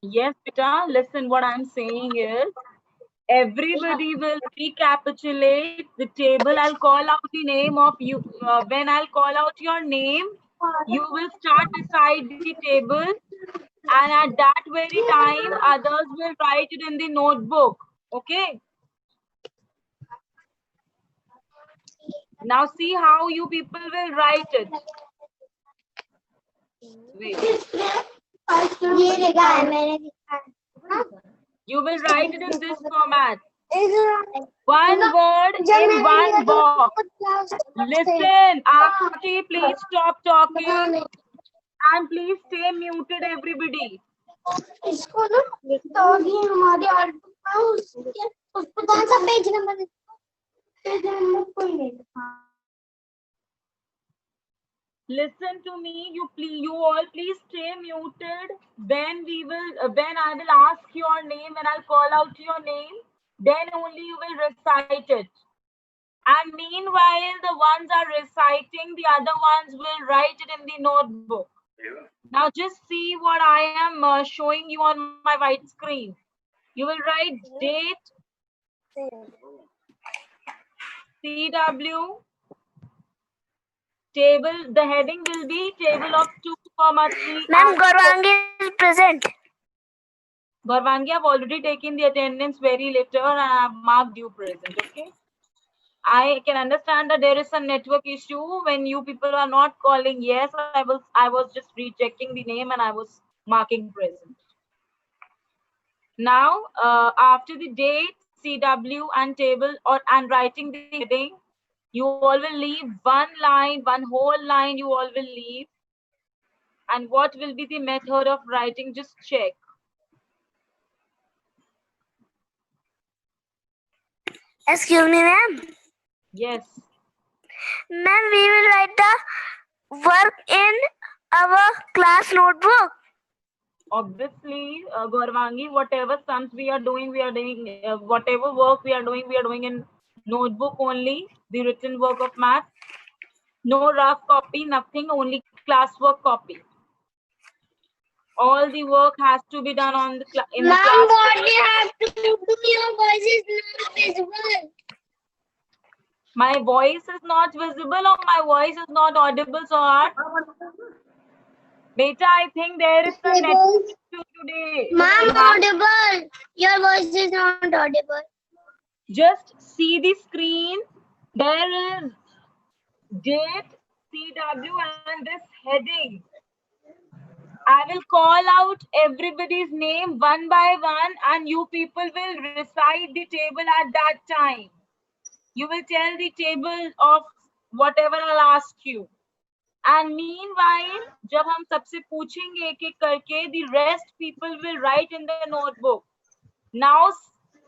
Yes, beta. Listen, what I'm saying is everybody will recapitulate the table. I'll call out the name of you. When I'll call out your name, you will start beside the table, and at that very time, others will write it in the notebook. Okay. Now see how you people will write it. Wait. You will write it in this format. One word in one box. Listen, Aarti, please stop talking and please stay muted, everybody. Listen to me, you all please stay muted. When I will ask your name and I'll call out your name, then only you will recite it. And meanwhile, the ones are reciting, the other ones will write it in the notebook. Now just see what I am showing you on my white screen. You will write date, CW, table, the heading will be table of 2,3. Ma'am, Gaurvangi is present. Gaurvangi, I've already taken the attendance very later and I've marked you present, okay? I can understand that there is a network issue when you people are not calling yes. I was just rechecking the name and I was marking present. Now, after the date, CW and table and writing the heading, you all will leave one line, one whole line you all will leave. And what will be the method of writing? Just check. Excuse me, ma'am. Yes. Ma'am, we will write the work in our class notebook. Obviously, Gaurvangi, whatever sums we are doing, whatever work we are doing in notebook only, the written work of math. No rough copy, nothing, only classwork copy. All the work has to be done on the in the class. Ma'am, what we have to do? Your voice is not visible. My voice is not visible or my voice is not audible, so hard. Beta, I think there is a network issue today. Ma'am, audible. Your voice is not audible. Just see the screen. There is date, CW, and this heading. I will call out everybody's name one by one, and you people will recite the table at that time. You will tell the table of whatever I'll ask you. And meanwhile, जब हम सबसे पूछेंगे एक एक करके, the rest people will write in the notebook. Now,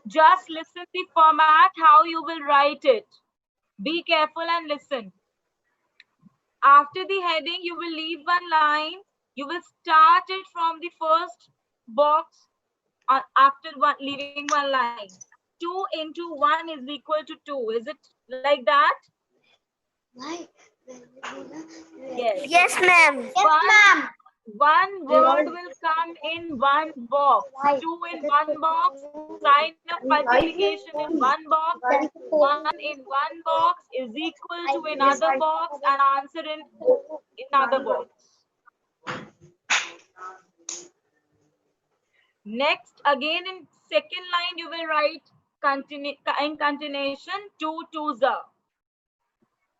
just listen the format how you will write it. Be careful and listen. After the heading, you will leave one line. You will start it from the first box after leaving one line. 2 into 1 is equal to 2. Is it like that? Yes. Yes, ma'am. Yes, ma'am. One word will come in one box. 2 in one box. Sign of multiplication in one box. 1 in one box is equal to another box and answer in another box. Next, again in second line, you will write in continuation 2 twos are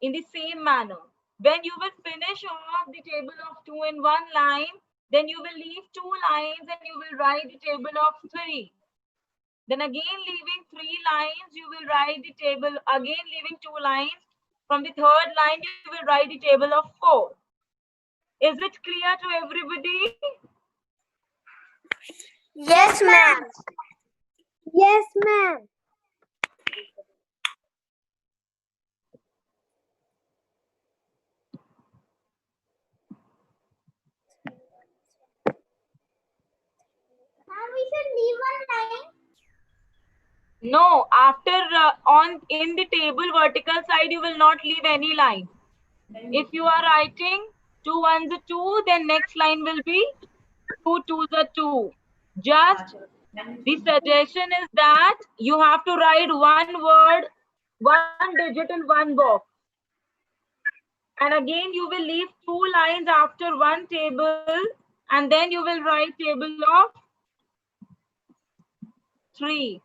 in the same manner. When you will finish off the table of 2 in one line, then you will leave 2 lines and you will write the table of 3. Then again leaving 3 lines, you will write the table, again leaving 2 lines. From the third line, you will write the table of 4. Is it clear to everybody? Yes, ma'am. Yes, ma'am. We should leave one line. No, after in the table vertical side, you will not leave any line. If you are writing 2 1s are 2, then next line will be 2 2s are 2. Just the suggestion is that you have to write one word, one digit in one box. And again, you will leave 2 lines after one table, and then you will write table of 3.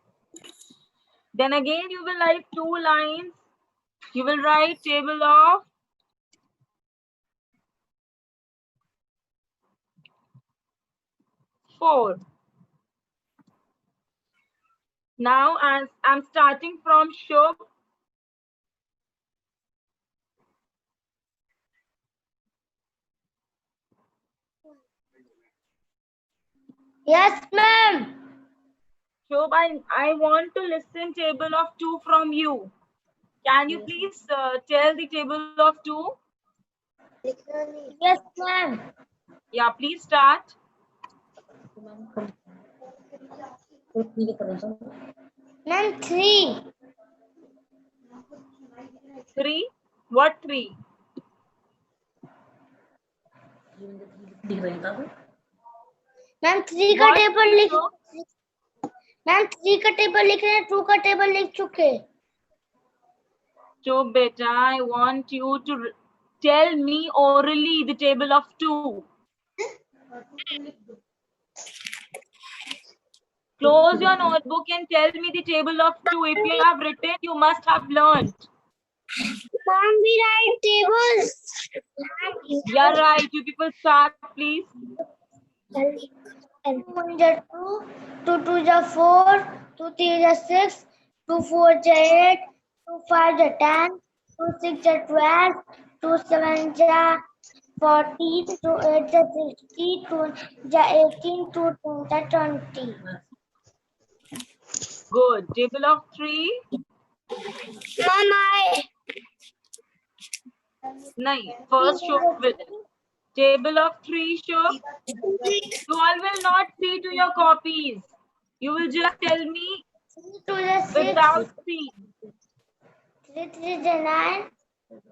Then again, you will write 2 lines. You will write table of 4. Now, as I'm starting from Shubh. Yes, ma'am. Shubh, I want to listen table of 2 from you. Can you please tell the table of 2? Yes, ma'am. Yeah, please start. Ma'am, 3. 3. What 3? Ma'am 3 का What table 3, लिख Shubh? Ma'am 3 का table लिख रहे हैं 2 का table लिख चुके Shubh, beta, I want you to tell me orally the table of 2. Close your notebook and tell me the table of 2. If you have written, you must have learned. Ma'am we write tables Yeah, right. You people start, please. 1 is 2, 2 is 4, 2 3 is 6, 2 4 is 8, 2 5 is 10, 2 6 is 12, 2 7 is 14, 2 8 is 60, 2 is 18, 2 10 is 20. Good. Table of 3. Ma'am, Nahi. First, Shubh will. Table of 3, Shubh. You all will not see to your copies. You will just tell me 2 is 6, without seeing. 3 3 is 9,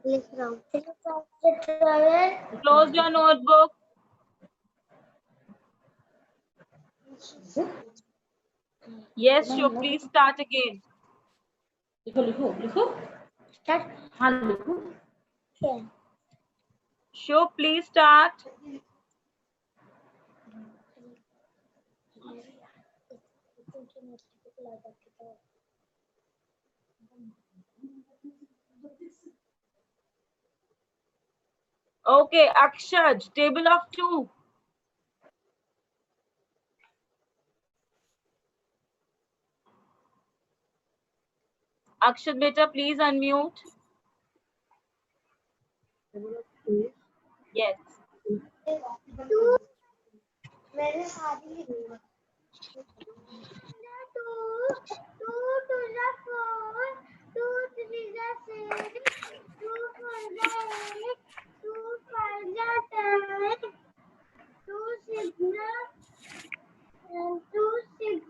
3 5 is 12, Close your notebook. Yes, Shubh. Please start again. start. Okay. Shubh, please start. Okay, Akshaj, table of 2. Akshad beta, please unmute. Yes. 2 very hardly 2 2 is 4, 2 3 is 6, 2 4 is 8, 2 5 is 10, 2 6 is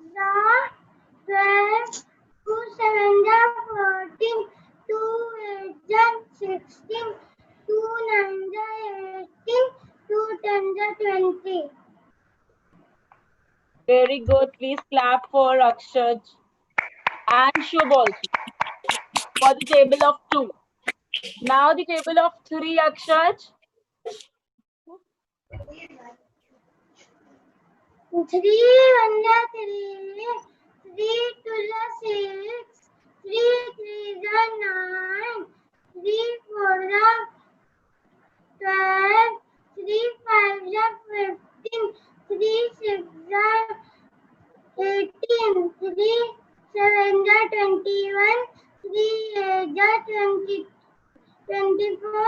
12, 2 7 is 14, 2 8 is 16, 2 9 is 18, 2 10 is 20. Very good. Please clap for Akshaj and Shubh also for the table of 2. Now the table of 3, Akshaj. 3 1 is 3, 3 2 is 6, 3 3 is 9, 3 4 is 12, 3 5 is 15, 3 6 is 18, 3 7 is 21, 3 8 is 24,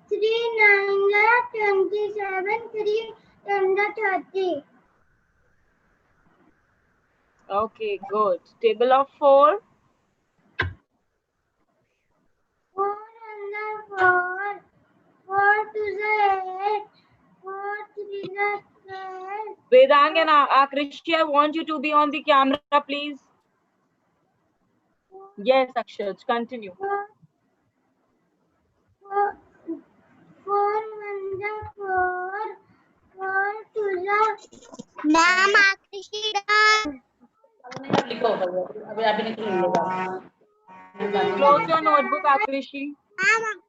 3 9 is 27, 3 10 is 30. Okay, good. Table of 4. 4 and 4, 4 2 is 8, 4 3 is 12, Vedang and Akrishi, I want you to be on the camera, please. Yes, Akshaj, continue. 4 1 is 4, ma'am आकृषि done. लिखो अभी अभी निकल लेगा Close your notebook, Akrishi. Ma'am,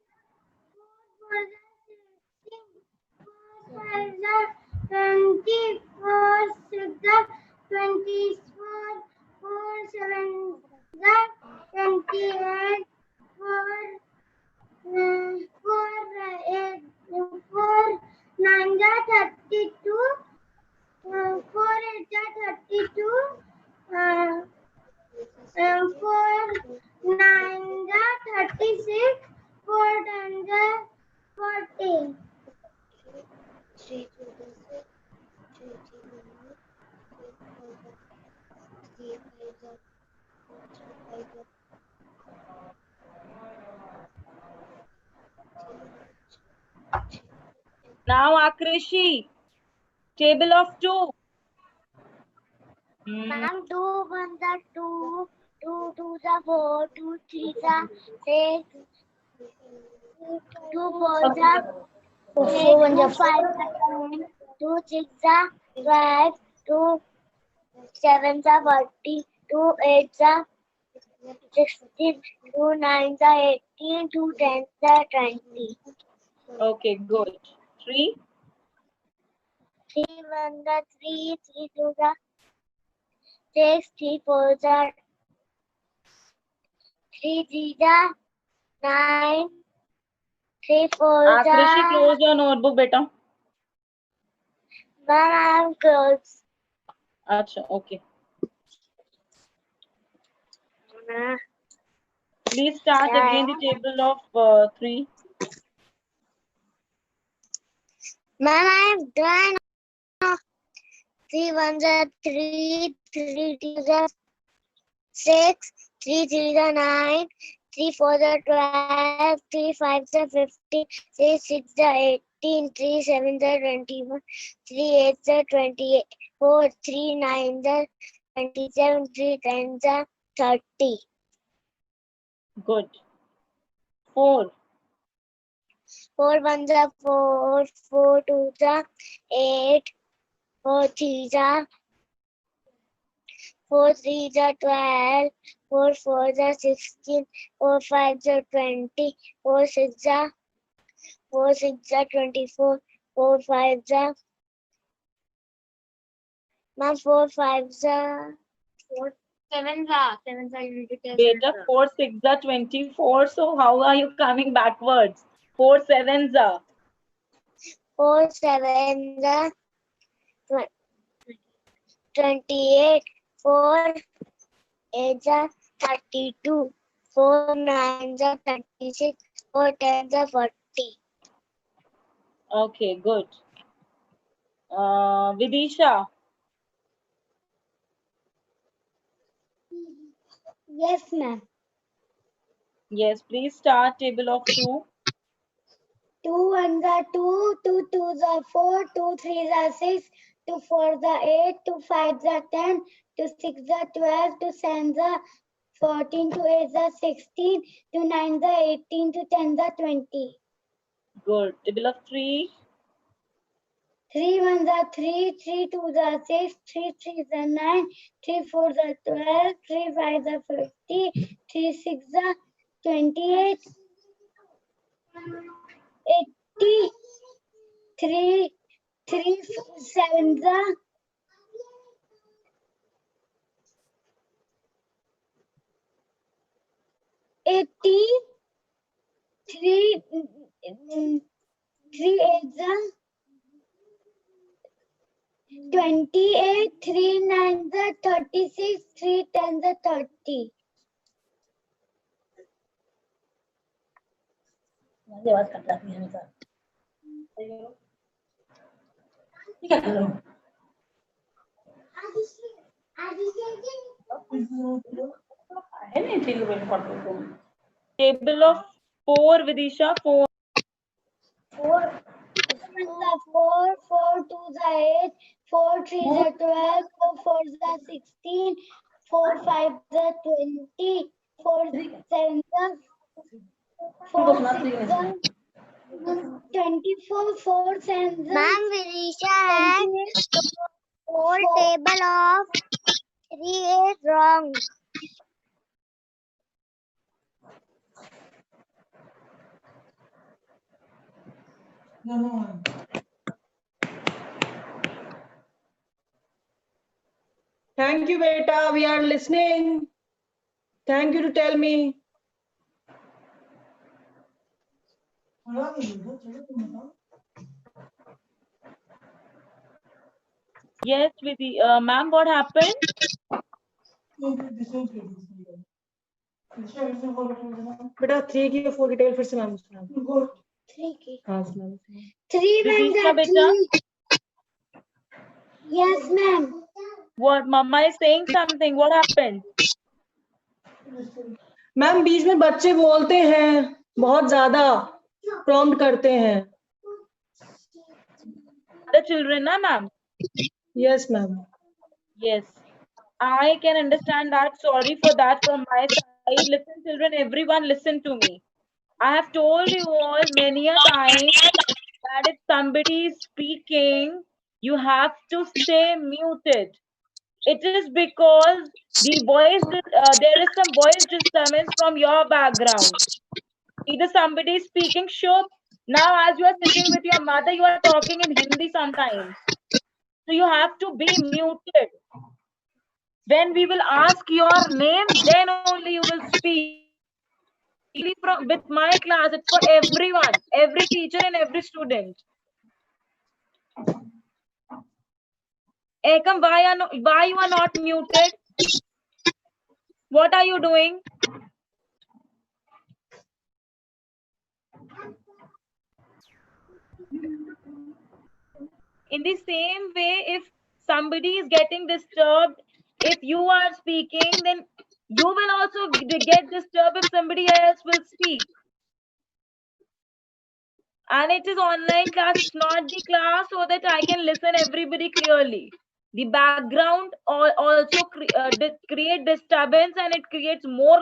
3, Now, Akrishi, table of 2. Ma'am, 2 ones are 2, 2 twos are 4, 2 threes are 6, 2 fours are 8, 2 fives are 10, 2 sixes are 12, 2 sevens are 40, 2 eights are 16, 2 nines are 18, 2 tens are 20. Okay, good. 3. 3 ones are 3, 3 twos are 6, 3 fours are 3 threes are 9, 3 fours Akrishi, are... close your notebook, beta. Ma'am, I am close. Acha, okay. Please start again the table of 3. Ma'am, I have done 3 ones are 3, 3 twos are 6, 3 threes are 9, 3 fours are 12, 3 fives are 15, 3 sixes are 18, 3 sevens are 21, 3 eights are 24, 3 nines are 27, 3 tens are 30. Good. 4. 4 ones are 4, 4 twos are 8, 4 threes are 4 threes are 12, 4 fours are 16, 4 fives are 20, 4 sixes are 24, 4 fives are... Ma'am, 4 fives are... 7s are Beta, 4 6 are 24. So how are you coming backwards? 4 7s are 4 sevens are 28, 4 eights are 32, 4 nines are 36, 4 tens are 40. okay. Good. Vidisha, Yes, ma'am. yes, please start table of 2. 2 ones are 2, 2 twos are 4, 2 threes are 6, 2 fours are 8, 2 fives are 10, 2 sixes are 12, 2 sevens are 14, 2 eights are 16, 2 nines are 18, 2 tens are 20. Good. Table of 3. 3 ones are 3, 3 twos are 6, 3 threes are 9, 3 fours are 12, 3 fives are 50, 3 sixes are 28, 80, 3 sevens are 80, 3 eights are 28, 3 nines are 36, 3 tens are 30. आवाज cut जाती है हमेशा क्या करूं है नहीं ठीक है पढ़ो Table of 4, Vidisha. 4. 4 ones are 4, 4 twos are 8, 4 threes are 12, 4 fours are 16, 4 fives are 20, 4 sevens are 4 sixes are 24 fourths and the Ma'am, Virisha has 28 whole table of 3 is wrong. Thank you, beta. We are listening. Thank you to tell me. Yes, Vidhi. Ma'am, what happened? बेटा 3 की 4 की table फिर से नाम सुना 3 की हाँ सुना 3 ones Vidisha are beta, 3. Yes, ma'am. what Mama is saying something. What happened? Ma'am बीच में बच्चे बोलते हैं बहुत ज्यादा प्रॉम्प्ट करते हैं The children, na ma'am? Yes ma'am Yes. I can understand that. Sorry for that from my side. Listen, children, everyone listen to me. I have told you all many a time that if somebody is speaking, you have to stay muted. It is because there is some voice disturbance from your background. Either somebody is speaking, sure. Now, as you are sitting with your mother, you are talking in Hindi sometimes. So you have to be muted. When we will ask your name, then only you will speak. With my class, it's for everyone, every teacher and every student. Ekam, why you are not muted? What are you doing? In the same way, if somebody is getting disturbed, if you are speaking, then you will also get disturbed if somebody else will speak. And it is online class, it's not the class so that I can listen everybody clearly. The background also create disturbance and it creates more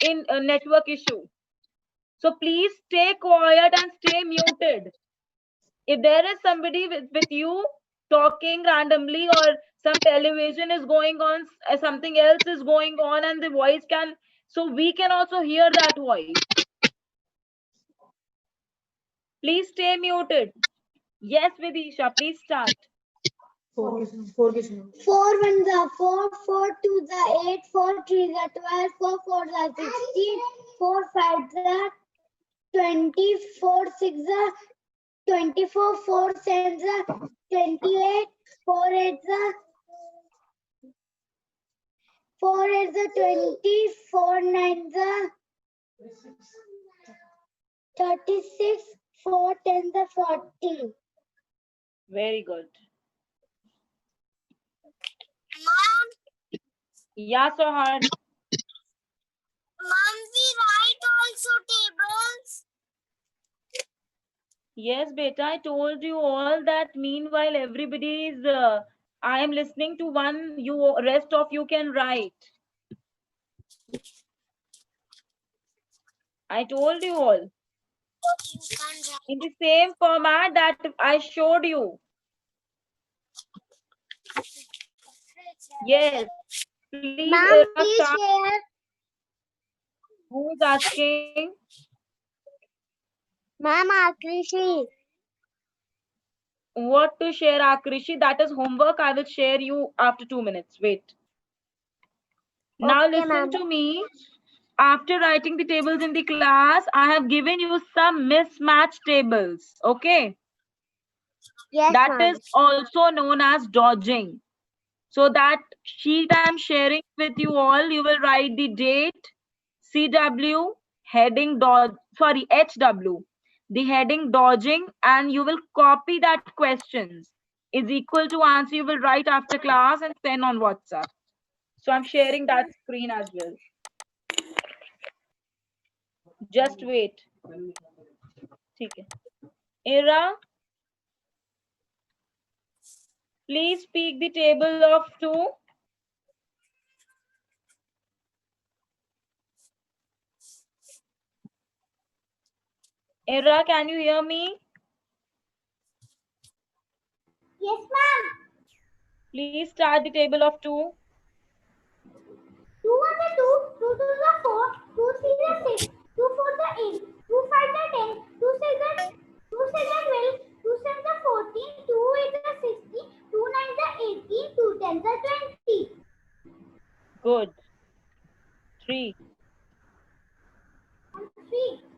in network issue. So please stay quiet and stay muted. If there is somebody with you talking randomly or some television is going on, something else is going on and the voice can, so we can also hear that voice. Please stay muted. Yes, Vidisha, please start. 4 की 4 ones are 4, 4 twos are 8, 4 threes are 12, 4 fours are 16, 4 fives are 20, 4 sixes are 24, 4 sevens are 28, 4 eights are 20, 4 nines are 36, 4 tens are 40. Very good. Mom, Yeah, Sohar. mom, we write also tables. Yes, beta, I told you all that meanwhile everybody is, I am listening to one, you rest of you can write. I told you all. In the same format that I showed you. Yes. Please, Ma'am, please start. share. Who is asking? Ma'am, Akrishi. What to share, Akrishi? That is homework. I will share you after 2 minutes. Wait. Now Okay, listen ma'am. to me. After writing the tables in the class, I have given you some mismatch tables. Okay. Yes, That ma'am. is also known as dodging. So that sheet I am sharing with you all, you will write the date, CW, heading HW, the heading dodging, and you will copy that questions is equal to answer you will write after class and send on WhatsApp. So I'm sharing that screen as well. Just wait. Okay. Ira, please speak the table of 2. Era, can you hear me? Yes, ma'am. Please start the table of 2. 2 1 the 2, 2 2 the 4, 2 3 the 6, 2 4 the 8, 2 5 the 10, 2 6 the 12, 2 7 the 14, 2 8 the 16, 2 9 the 18, 2 10 the 20. Good. 3. And 3.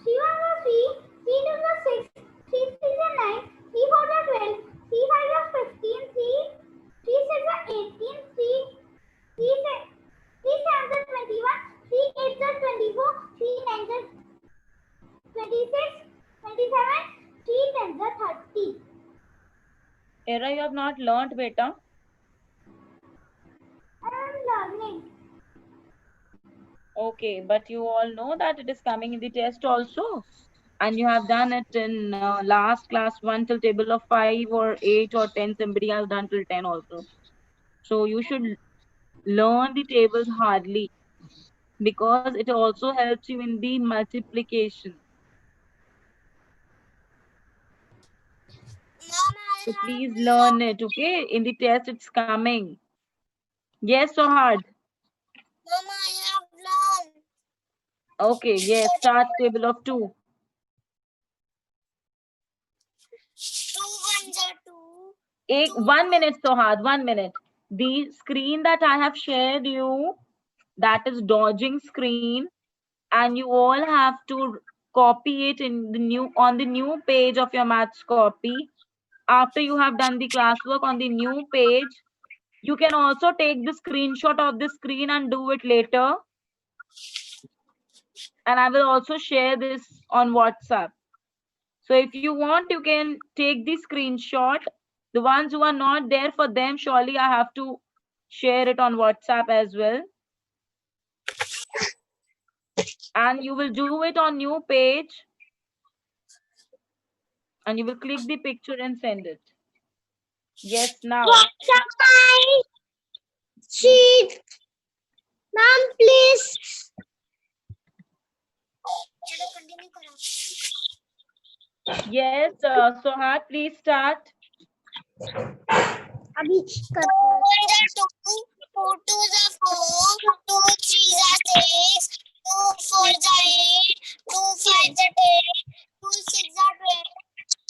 3 1 the 3, 3 2 the 6, 3 3 the 9, 3 4 the 12, 3 5 the 15, 3 6 the 18, 3 7 the 21, 3 8 the 24, 3 9 the 26, 27, 3 10 the 30. Era, you have not learnt, beta. I am learning. Okay, but you all know that it is coming in the test also. And you have done it in last class 1 till table of 5 or 8 or 10. Somebody has done till 10 also. So you should learn the tables hardly, because it also helps you in the multiplication. So please learn it, okay? In the test, it's coming. Yes, so hard. Mama, I have learned. Okay, yes, start table of 2. 2 1 are 2. 1 minute, so hard, 1 minute. The screen that I have shared you, that is dodging screen, and you all have to copy it in the new page of your maths copy. After you have done the classwork on the new page, you can also take the screenshot of the screen and do it later. And I will also share this on WhatsApp. So if you want, you can take the screenshot. The ones who are not there, for them, surely I have to share it on WhatsApp as well. And you will do it on new page. And you will click the picture and send it. Yes, now. Sheet. Ma'am, please. चलो continue करो. Yes, Sohad, please start. अभी कर. 2 1 are 2, 2 2 are 4, 2 3 are 6, 2 4 are 8, 2 5 are 10, 2 6 are 12,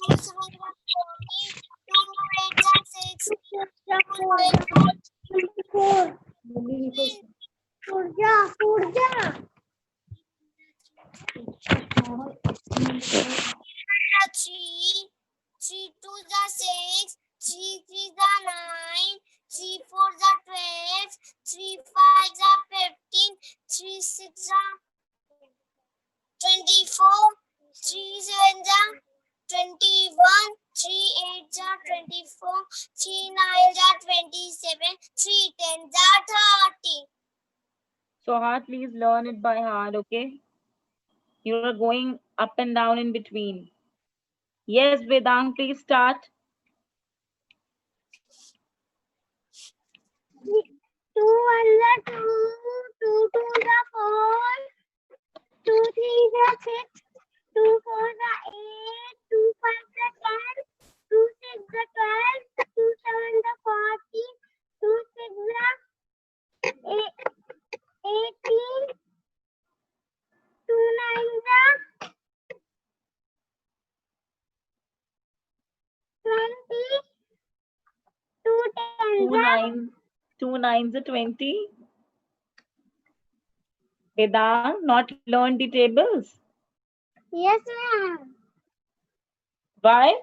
2 7 are 14, 2 8 are 16, 2 12 are 24. Surja, Surja. 3, 3 2 are 6, 3 3 are 9, 3 4 are 12, 3 5 are 15, 3 6 are 24, 3 7 are 21, 3 8 are 24, 3 9 are 27, 3 10 are 30. Sohad, please learn it by heart, okay? You are going up and down in between. Yes, Vedang, please start. 2 1 are 2, 2 2 are 4, 2 3 are 6, 2 4 are 8, 2 5 are 10, 2 6 are 12, 2 7 are 14, 2 6 are 18, 2 9 are 20, 2 10 are 2 9s are 20. Vedang, not learn the tables. yes ma'am. Why?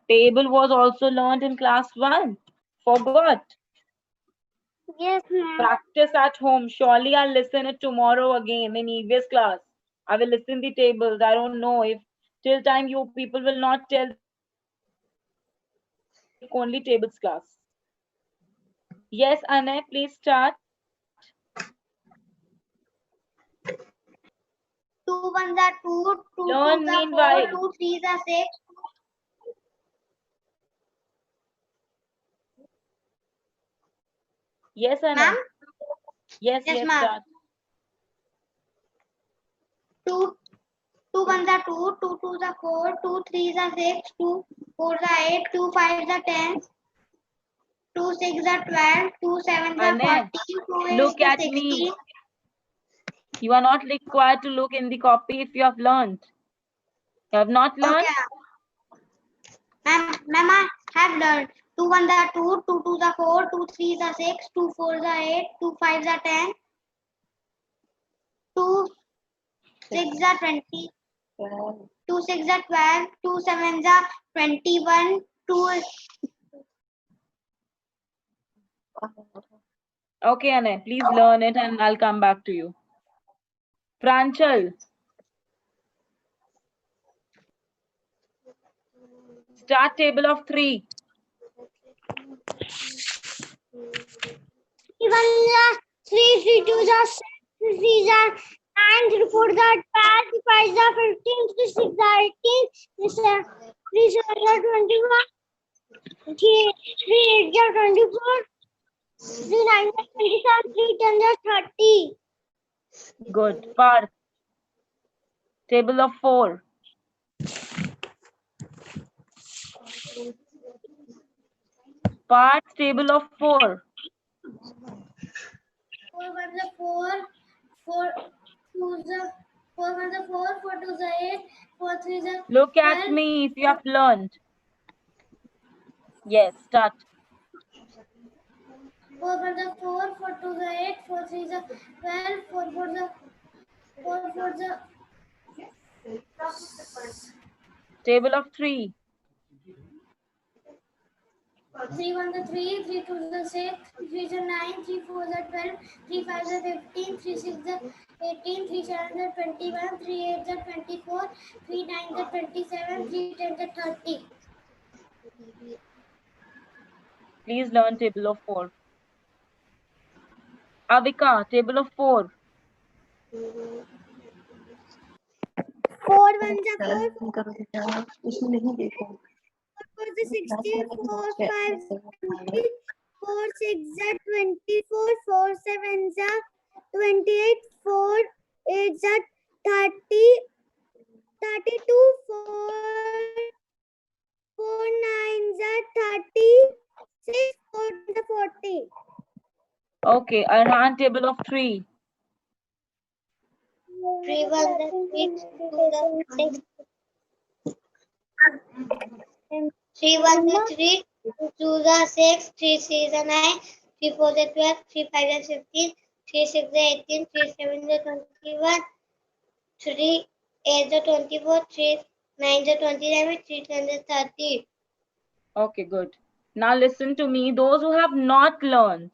Table was also learned in class 1. Forgot. Yes ma'am. Practice at home. Surely I'll listen it tomorrow again in EVS class. I will listen the tables. I don't know if till time you people will not tell only tables class. Yes, Anna, please start. 2 1 are 2, 2 Learn 2 are 4, meanwhile. 2 3 are 6. Yes, Anna. Ma'am? Yes, Yes, yes, ma'am. start. 2 1s are 2, 2 2s are 4, 2 3s are 6, 2 4s are 8, 2 5s are 10, 2 6s are 12, 2 7s are Annette, 40, 2 8s look are at 60. me. You are not required to look in the copy if you have learned. You have not learned? Ma'am, I have learned. 2 1s are 2, 2 2s are 4, 2 3s are 6, 2 4s are 8, 2 5s are 10, 2 6s are 20, 2 6s are 12, 2 7s are 21, 2 Okay, Annette, please learn it and I'll come back to you. Pranchal. Start table of 3. 3 1s are 3, 3 2s are 6, 3 3s are 9, 3 4s are 12, 3 5s are 15, 3 6s are 18, 3 7s are 21, 3 8s are 24, 3 9s are 27, 3 10s are 30. Good. Parth. Table of 4. Parth, table of 4. 4 1s are 4, 4 2s are 4 1s are 4, 4 2s are 8, 4 3s are Look at 12, me if you have learned. Yes, start. 4 1s are 4, 4 2s are 8, 4 3s are 12, 4 4s are Table of 3. 3 1s are 3, 3 2s are 6, 3 3s are 9, 3 4s are 12, 3 5s are 15, 3 6s are 18, 3 7s are 21, 3 8s are 24, 3 9s are 27, 3 10s are 30. Please learn table of 4. Avika, table of 4. 4 1s are 4, 4 is 60, 4 5 is 20, 4 6 are 24, 4 7 are 28, 4 8 are 30, 32, 4 9 are 30, 6 4 are 40. Okay, Arhan, table of 3. 3 1s are 6, 2 are 6. 3 1s are 3, 2 2s are 6, 3 3s are 9, 3 4s are 12, 3 5s are 15, 3 6s are 18, 3 7s are 21, 3 8s are 24, 3 9s are 27, 3 10s are 30. Okay, good. Now listen to me. Those who have not learned,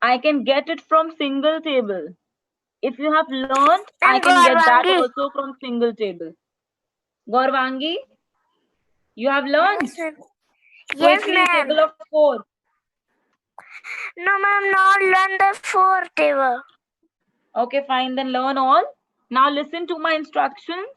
I can get it from single table. If you have learned, I can get that also from single table. Gaurvangi, you have learned? Yes, Quickly, ma'am. table of 4. No, ma'am, not learn the 4 table. Okay, fine. Then learn all. Now listen to my instructions.